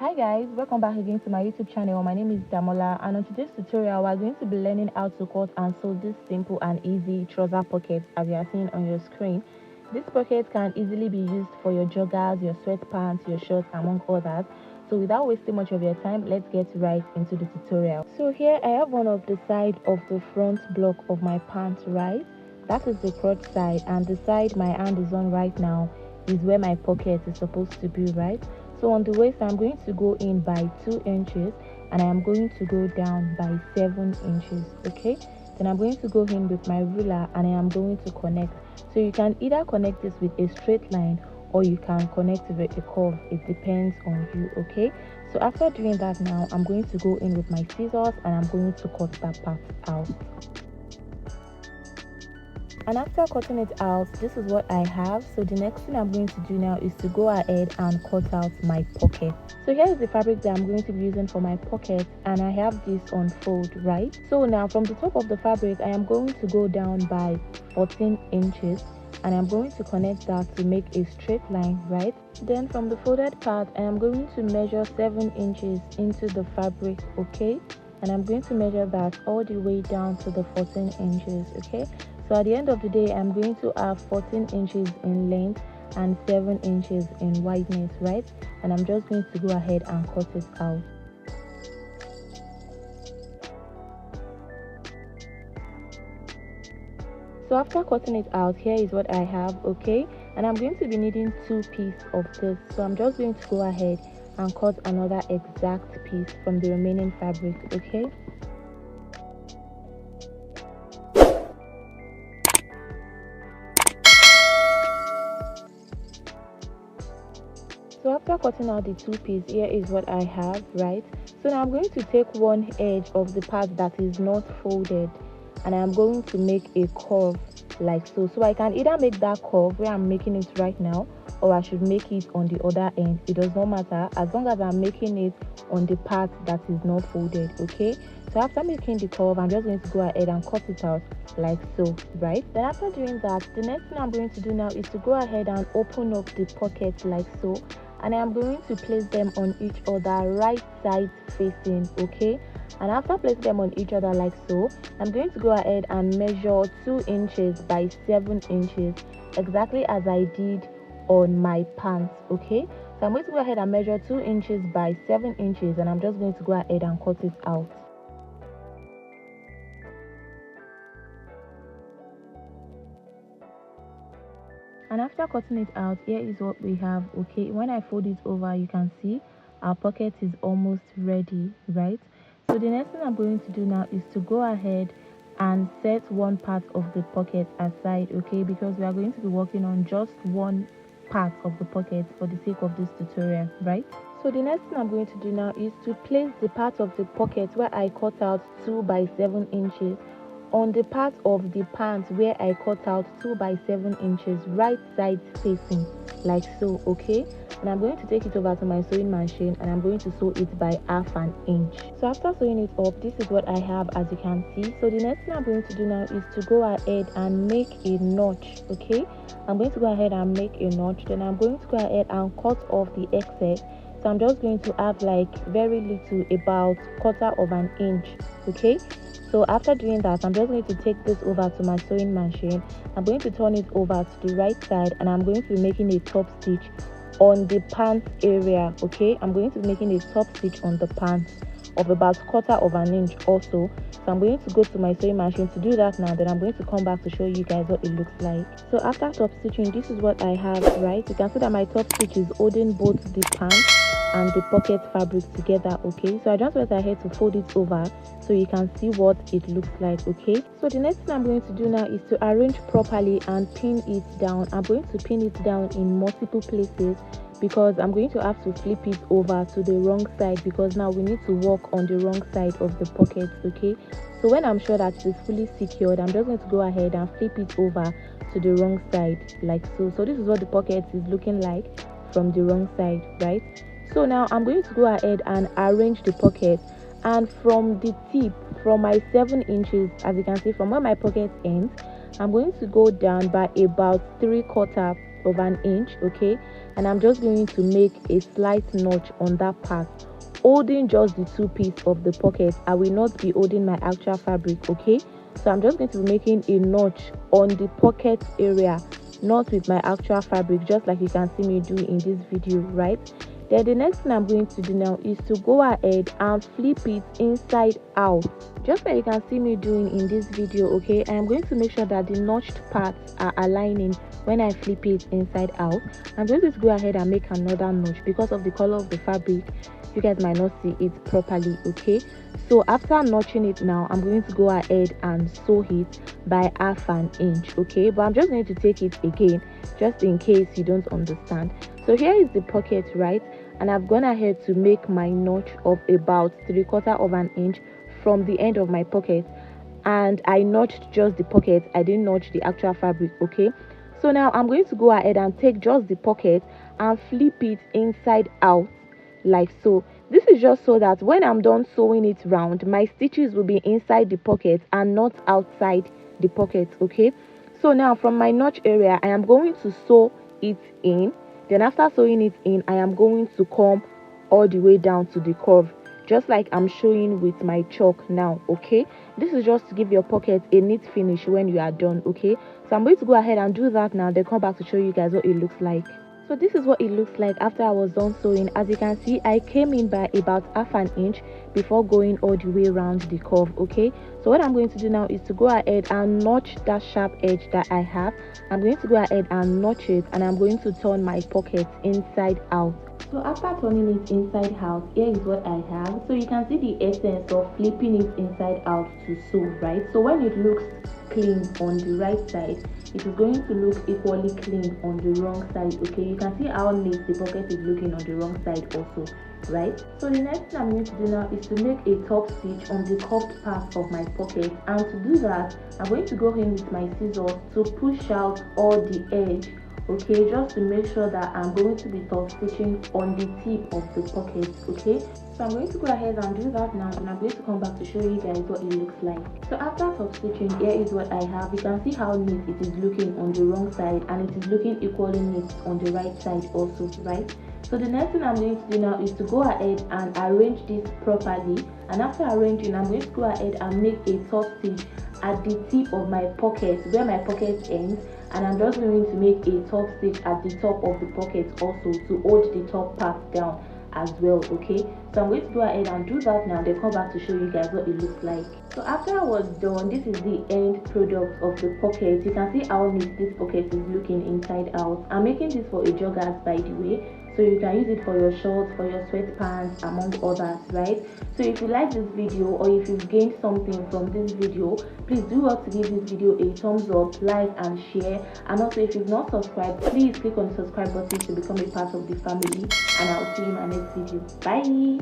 Hi guys, welcome back again to my YouTube channel. My name is Damola, and on today's tutorial we're going to be learning how to cut and sew this simple and easy trouser pocket as you are seeing on your screen. This pocket can easily be used for your joggers, your sweatpants, your shorts, among others. So without wasting much of your time, let's get right into the tutorial. So here I have one of the side of the front block of my pants, right? That is the crotch side, and the side my hand is on right now is where my pocket is supposed to be, right? So on the waist, I'm going to go in by 2 inches and I am going to go down by 7 inches, okay? Then I'm going to go in with my ruler and I am going to connect. So you can either connect this with a straight line or you can connect with a curve. It depends on you, okay? So after doing that now, I'm going to go in with my scissors and I'm going to cut that part out. And after cutting it out, this is what I have. So the next thing I'm going to do now is to go ahead and cut out my pocket. So here is the fabric that I'm going to be using for my pocket, and I have this on fold, right? So now from the top of the fabric, I am going to go down by 14 inches and I'm going to connect that to make a straight line, right? Then from the folded part, I am going to measure 7 inches into the fabric, okay? And I'm going to measure that all the way down to the 14 inches, okay? So at the end of the day, I'm going to have 14 inches in length and 7 inches in wideness, right? And I'm just going to go ahead and cut it out. So after cutting it out, here is what I have, okay? And I'm going to be needing 2 pieces of this. So I'm just going to go ahead and cut another exact piece from the remaining fabric, okay? So after cutting out the 2 pieces, here is what I have, right? So now I'm going to take one edge of the part that is not folded and I'm going to make a curve like so. So I can either make that curve where I'm making it right now, or I should make it on the other end. It does not matter as long as I'm making it on the part that is not folded, okay? So after making the curve, I'm just going to go ahead and cut it out like so, right? Then after doing that, the next thing I'm going to do now is to go ahead and open up the pocket like so, and I'm going to place them on each other, right side facing, okay? And after placing them on each other like so, I'm going to go ahead and measure 2 inches by 7 inches, exactly as I did on my pants, okay? So I'm going to go ahead and measure 2 inches by 7 inches, and I'm just going to go ahead and cut it out. And after cutting it out, here is what we have, okay? When I fold it over, you can see our pocket is almost ready, right? So the next thing I'm going to do now is to go ahead and set one part of the pocket aside, okay? Because we are going to be working on just one part of the pocket for the sake of this tutorial, right? So the next thing I'm going to do now is to place the part of the pocket where I cut out 2 by 7 inches on the part of the pants where I cut out 2 by 7 inches, right side facing like so, okay? And I'm going to take it over to my sewing machine and I'm going to sew it by ½ an inch. So after sewing it up, this is what I have, as you can see. So the next thing I'm going to do now is to go ahead and make a notch, okay? I'm going to go ahead and make a notch, then I'm going to go ahead and cut off the excess. So I'm just going to have like very little, about 1/4 of an inch, okay? So after doing that, I'm just going to take this over to my sewing machine. I'm going to turn it over to the right side and I'm going to be making a top stitch on the pants area, okay? I'm going to be making a top stitch on the pants of about 1/4 of an inch also. So I'm going to go to my sewing machine to do that now. Then I'm going to come back to show you guys what it looks like. So after top stitching, this is what I have, right? You can see that my top stitch is holding both the pants and the pocket fabric together, okay? So I just went ahead to fold it over so you can see what it looks like, okay? So the next thing I'm going to do now is to arrange properly and pin it down. I'm going to pin it down in multiple places because I'm going to have to flip it over to the wrong side, because now we need to work on the wrong side of the pocket, okay? So when I'm sure that it is fully secured, I'm just going to go ahead and flip it over to the wrong side like so. So this is what the pocket is looking like from the wrong side, right? So now I'm going to go ahead and arrange the pocket, and from the tip, from my 7 inches, as you can see from where my pocket ends, I'm going to go down by about 3/4, of an inch, okay, and I'm just going to make a slight notch on that part, holding just the two pieces of the pocket. I will not be holding my actual fabric, okay. So I'm just going to be making a notch on the pocket area, not with my actual fabric, just like you can see me do in this video, right? Then the next thing I'm going to do now is to go ahead and flip it inside out, just like you can see me doing in this video, okay. I am going to make sure that the notched parts are aligning when I flip it inside out. I'm going to go ahead and make another notch. Because of the color of the fabric, you guys might not see it properly, okay. So after notching it now, I'm going to go ahead and sew it by half an inch, okay. But I'm just going to take it again just in case you don't understand. So here is the pocket, right, and I've gone ahead to make my notch of about 3/4 of an inch from the end of my pocket, and I notched just the pocket. I didn't notch the actual fabric, okay. So now I'm going to go ahead and take just the pocket and flip it inside out like so. This is just so that when I'm done sewing it round, my stitches will be inside the pocket and not outside the pocket, okay. So now from my notch area, I am going to sew it in. Then after sewing it in, I am going to come all the way down to the curve, just like I'm showing with my chalk now, okay. This is just to give your pocket a neat finish when you are done, okay. So I'm going to go ahead and do that now, then come back to show you guys what it looks like. So this is what it looks like after I was done sewing. As you can see, I came in by about half an inch before going all the way around the curve, okay. So what I'm going to do now is to go ahead and notch that sharp edge that I have. I'm going to go ahead and notch it, and I'm going to turn my pocket inside out. So after turning it inside out, here is what I have. So you can see the essence of flipping it inside out to sew, right? So when it looks clean on the right side, it is going to look equally clean on the wrong side, okay. You can see how neat the pocket is looking on the wrong side also, right? So the next thing I'm going to do now is to make a top stitch on the curved part of my pocket, and to do that, I'm going to go in with my scissors to push out all the edge, okay, just to make sure that I'm going to be top stitching on the tip of the pocket, okay. So I'm going to go ahead and do that now, and I'm going to come back to show you guys what it looks like. So after top stitching, here is what I have. You can see how neat it is looking on the wrong side, and it is looking equally neat on the right side also, right? So the next thing I'm going to do now is to go ahead and arrange this properly, and after arranging, I'm going to go ahead and make a top stitch at the tip of my pocket, where my pocket ends, and I'm just going to make a top stitch at the top of the pocket also to hold the top part down as well, okay. So I'm going to go ahead and do that now, then come back to show you guys what it looks like. So after I was done, this is the end product of the pocket. You can see how neat this pocket is looking inside out. I'm making this for a joggers, by the way, so you can use it for your shorts, for your sweatpants, among others, right? So if you like this video, or if you've gained something from this video, please do well to give this video a thumbs up, like and share. And also, if you've not subscribed, please click on the subscribe button to become a part of the family, and I'll see you in my next video. Bye.